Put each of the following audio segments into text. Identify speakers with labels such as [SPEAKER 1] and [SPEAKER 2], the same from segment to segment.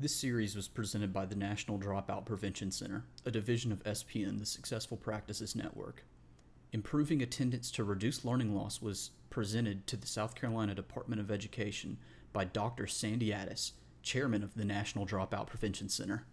[SPEAKER 1] This series was presented by the National Dropout Prevention Center, a division of SPN, the Successful Practices Network. Improving attendance to reduce learning loss was presented to the South Carolina Department of Education by Dr. Sandy Addis, chairman of the National Dropout Prevention Center.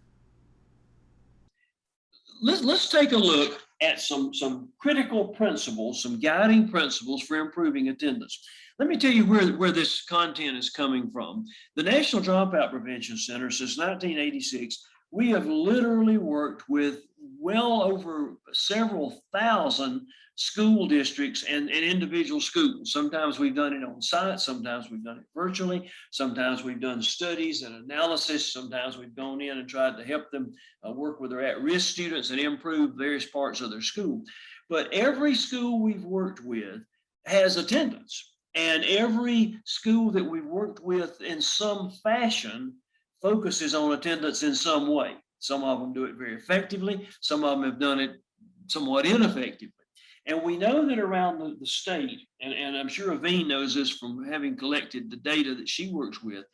[SPEAKER 2] Let's take a look at some critical principles, some guiding principles for improving attendance. Let me tell you where this content is coming from. The National Dropout Prevention Center, since 1986, we have literally worked with well over several thousand school districts and individual schools. Sometimes we've done it on site, sometimes we've done it virtually, sometimes we've done studies and analysis, sometimes we've gone in and tried to help them work with their at-risk students and improve various parts of their school. But every school we've worked with has attendance. And every school that we've worked with in some fashion focuses on attendance in some way. Some of them do it very effectively. Some of them have done it somewhat ineffectively. And we know that around the state, and I'm sure Aveen knows this from having collected the data that she works with,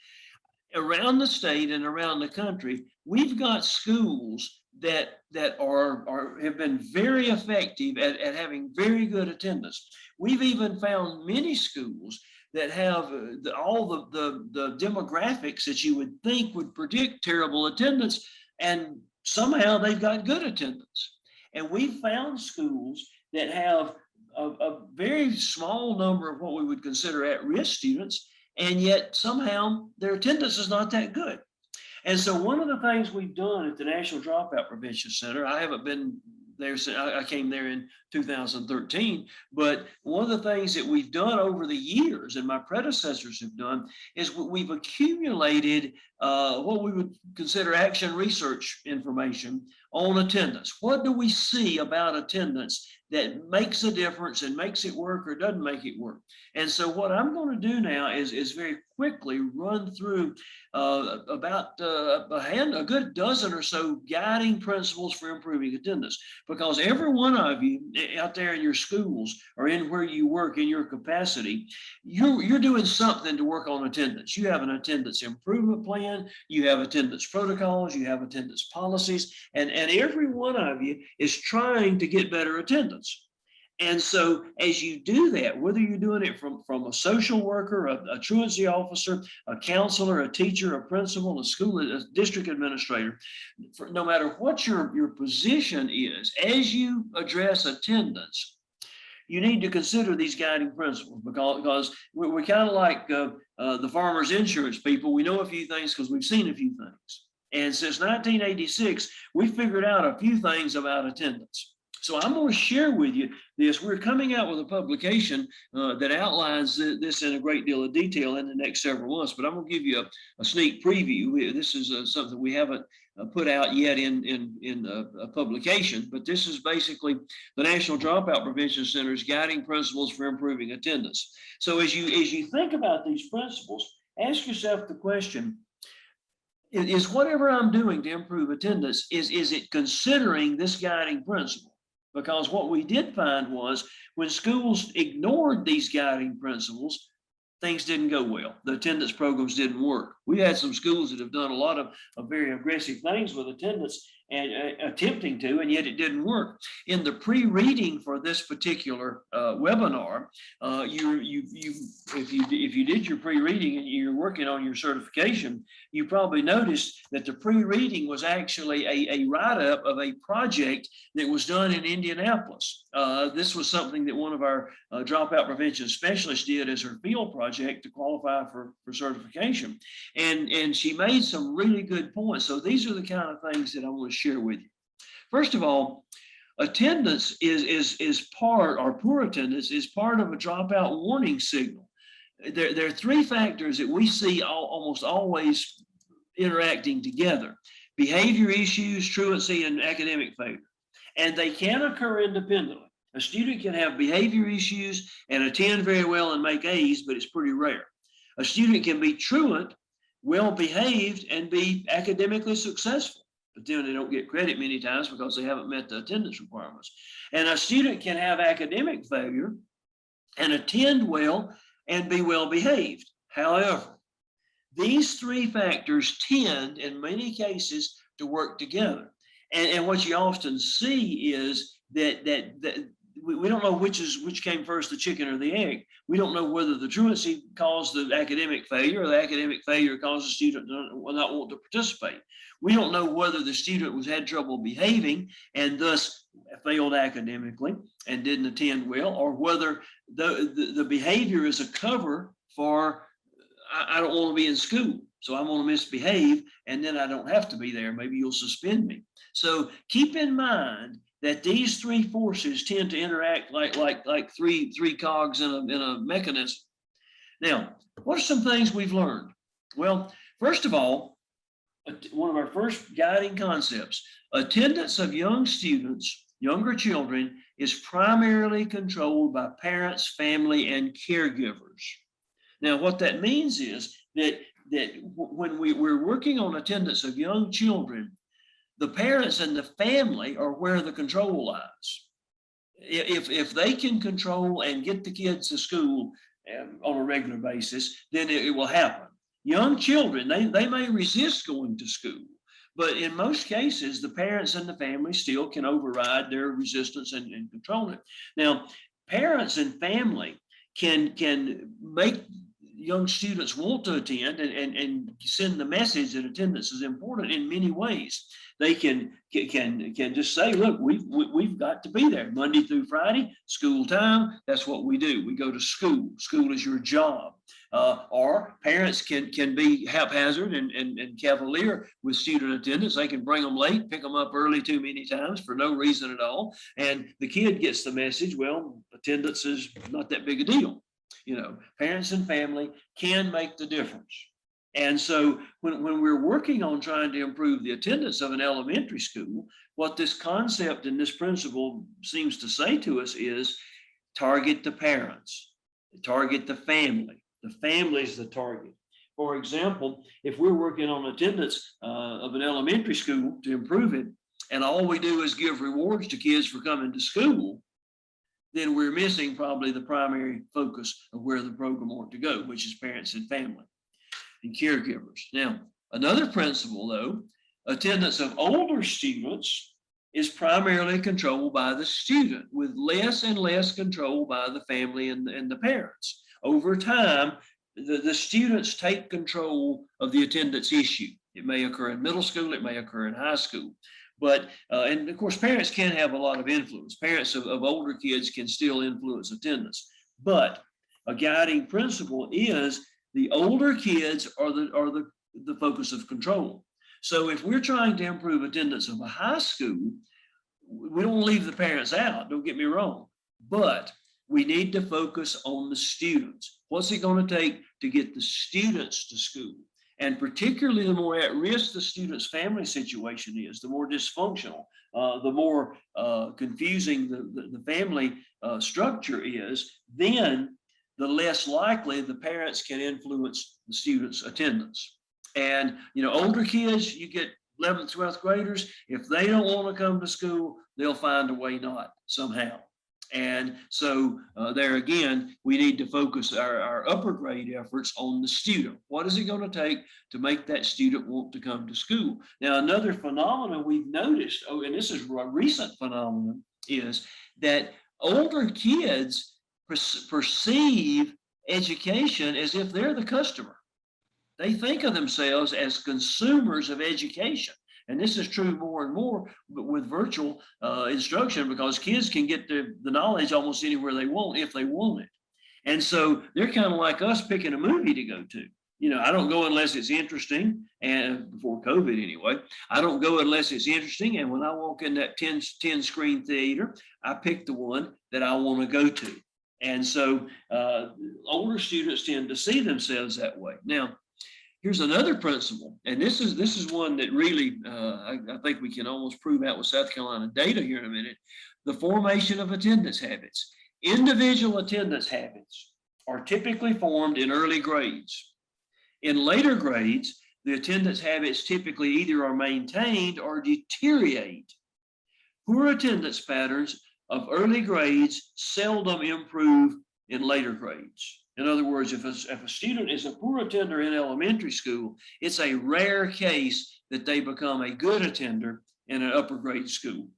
[SPEAKER 2] around the state and around the country, we've got schools that have been very effective at having very good attendance. We've even found many schools that have all the demographics that you would think would predict terrible attendance, and somehow they've got good attendance. And we've found schools that have a very small number of what we would consider at-risk students, and yet somehow their attendance is not that good. And so one of the things we've done at the National Dropout Prevention Center, I haven't been there since I came there in 2013, but one of the things that we've done over the years and my predecessors have done is we've accumulated what we would consider action research information on attendance. What do we see about attendance that makes a difference and makes it work or doesn't make it work? And so what I'm going to do now is very quickly run through about a good dozen or so guiding principles for improving attendance, because every one of you out there in your schools or in where you work in your capacity, you're doing something to work on attendance. You have an attendance improvement plan, you have attendance protocols, you have attendance policies, and every one of you is trying to get better attendance. And so as you do that, whether you're doing it from a social worker, a truancy officer, a counselor, a teacher, a principal, a school, a district administrator, no matter what your position is, as you address attendance, you need to consider these guiding principles, because we're kind of like the farmers insurance people. We know a few things because we've seen a few things. And since 1986, we figured out a few things about attendance. So I'm going to share with you this. We're coming out with a publication that outlines this in a great deal of detail in the next several months, but I'm going to give you a sneak preview. This is something we haven't put out yet in a publication, but this is basically the National Dropout Prevention Center's guiding principles for improving attendance. So as you think about these principles, ask yourself the question, is whatever I'm doing to improve attendance, is it considering this guiding principle? Because what we did find was when schools ignored these guiding principles, things didn't go well. The attendance programs didn't work. We had some schools that have done a lot of very aggressive things with attendance and attempting to, and yet it didn't work. In the pre-reading for this particular webinar, if you did your pre-reading and you're working on your certification, you probably noticed that the pre-reading was actually a write-up of a project that was done in Indianapolis. This was something that one of our dropout prevention specialists did as her field project to qualify for certification. And she made some really good points. So these are the kind of things that I want to share with you. First of all, attendance is part, or poor attendance is part of a dropout warning signal. There are three factors that we see almost always interacting together: behavior issues, truancy, and academic failure. And they can occur independently. A student can have behavior issues and attend very well and make A's, but it's pretty rare. A student can be truant, well behaved, and be academically successful, but then they don't get credit many times because they haven't met the attendance requirements. And a student can have academic failure and attend well and be well behaved. However, These three factors tend, in many cases, to work together. And what you often see is that we don't know which came first, the chicken or the egg. We don't know whether the truancy caused the academic failure or the academic failure caused the student to not want to participate. We don't know whether the student had trouble behaving and thus failed academically and didn't attend well, or whether the behavior is a cover for, I don't want to be in school, so I'm going to misbehave, and then I don't have to be there. Maybe you'll suspend me. So keep in mind that these three forces tend to interact like three cogs in a mechanism. Now, what are some things we've learned? Well, first of all, one of our first guiding concepts, attendance of young students, younger children, is primarily controlled by parents, family, and caregivers. Now, what that means is that when we're working on attendance of young children, the parents and the family are where the control lies. If they can control and get the kids to school on a regular basis, then it will happen. Young children, they may resist going to school, but in most cases, the parents and the family still can override their resistance and control it. Now, parents and family can make young students want to attend and send the message that attendance is important in many ways. They can just say, look, we've got to be there Monday through Friday, school time. That's what we do. We go to school. School is your job. Or parents can be haphazard and cavalier with student attendance. They can bring them late, pick them up early too many times for no reason at all. And the kid gets the message, well, attendance is not that big a deal. You know, parents and family can make the difference. And so when we're working on trying to improve the attendance of an elementary school, what this concept and this principle seems to say to us is target the parents, target the family. The family is the target. For example, if we're working on attendance of an elementary school to improve it, and all we do is give rewards to kids for coming to school, then we're missing probably the primary focus of where the program ought to go, which is parents and family and caregivers. Now, another principle, though, attendance of older students is primarily controlled by the student, with less and less control by the family and the parents. Over time, the students take control of the attendance issue. It may occur in middle school, it may occur in high school. But, and of course, parents can have a lot of influence. Parents of older kids can still influence attendance. But a guiding principle is the older kids are the focus of control. So if we're trying to improve attendance of a high school, we don't leave the parents out, don't get me wrong. But we need to focus on the students. What's it going to take to get the students to school? And particularly the more at risk the student's family situation is, the more dysfunctional, the more confusing the family structure is, then the less likely the parents can influence the student's attendance. And, you know, older kids, you get 11th, 12th graders, if they don't want to come to school, they'll find a way not somehow. And so there again, we need to focus our upper grade efforts on the student. What is it going to take to make that student want to come to school? Now, another phenomenon we've noticed, and this is a recent phenomenon, is that older kids perceive education as if they're the customer. They think of themselves as consumers of education. And this is true more and more with virtual instruction, because kids can get the knowledge almost anywhere they want if they want it. And so they're kind of like us picking a movie to go to. You know, I don't go unless it's interesting, and before COVID anyway, I don't go unless it's interesting. And when I walk in that 10 screen theater, I pick the one that I want to go to. And so older students tend to see themselves that way. Now, here's another principle, and this is one that really I think we can almost prove out with South Carolina data here in a minute. The formation of attendance habits. Individual attendance habits are typically formed in early grades. In later grades, the attendance habits typically either are maintained or deteriorate. Poor attendance patterns of early grades seldom improve in later grades. In other words, if a student is a poor attender in elementary school, it's a rare case that they become a good attender in an upper grade school.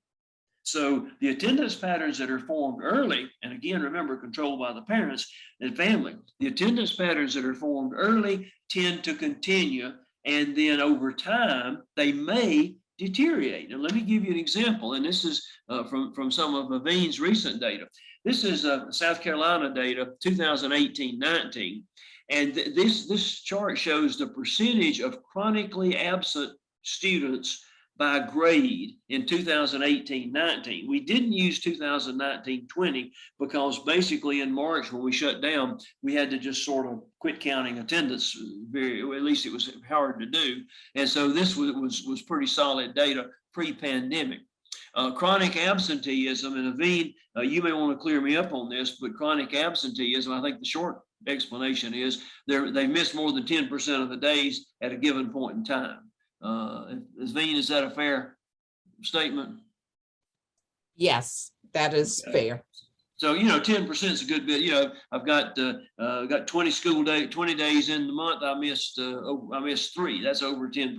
[SPEAKER 2] So the attendance patterns that are formed early, and again, remember, controlled by the parents and family, the attendance patterns that are formed early tend to continue, and then over time, they may deteriorate. And let me give you an example, and this is from some of Avine's recent data. This is South Carolina data, 2018-19, and this chart shows the percentage of chronically absent students by grade in 2018-19. We didn't use 2019-20 because basically in March when we shut down, we had to just sort of quit counting attendance. At least it was hard to do. And so this was pretty solid data pre-pandemic. Chronic absenteeism, and Avine, you may want to clear me up on this, but chronic absenteeism, I think the short explanation is they miss more than 10% of the days at a given point in time. Avine, is that a fair statement?
[SPEAKER 3] Yes, that is fair.
[SPEAKER 2] So, 10% is a good bit. I've got 20 days in the month. I missed 3. That's over 10%.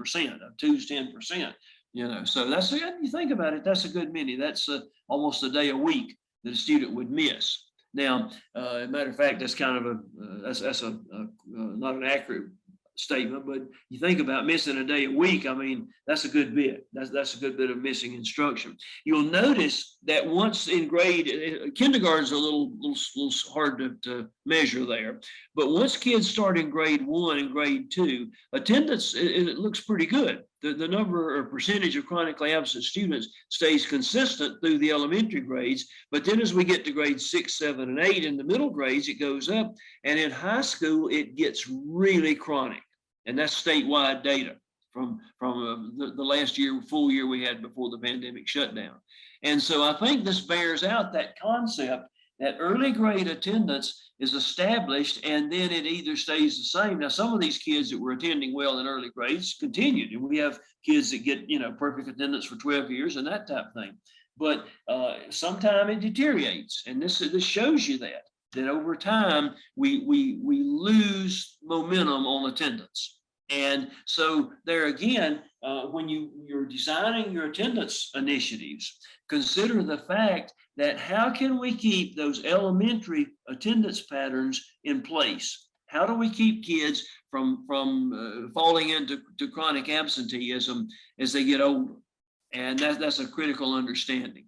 [SPEAKER 2] 2's 10%. So that's, you think about it, that's a good many. That's almost a day a week that a student would miss. Now, as a matter of fact, that's kind of that's not an accurate statement, but you think about missing a day a week. I mean, that's a good bit. That's a good bit of missing instruction. You'll notice that once in grade, kindergarten's a little hard to measure there, but once kids start in grade 1 and grade 2, attendance, it looks pretty good. The number or percentage of chronically absent students stays consistent through the elementary grades, but then as we get to grades 6, 7, and 8 in the middle grades, it goes up, and in high school, it gets really chronic. And that's statewide data from the last full year we had before the pandemic shutdown. And so I think this bears out that concept that early grade attendance is established and then it either stays the same. Now, some of these kids that were attending well in early grades continued, and we have kids that get, perfect attendance for 12 years and that type of thing. But sometimes it deteriorates, and this shows you that over time we lose momentum on attendance. And so there again, when you're designing your attendance initiatives, consider the fact that how can we keep those elementary attendance patterns in place? How do we keep kids from falling into chronic absenteeism as they get older? And that's a critical understanding.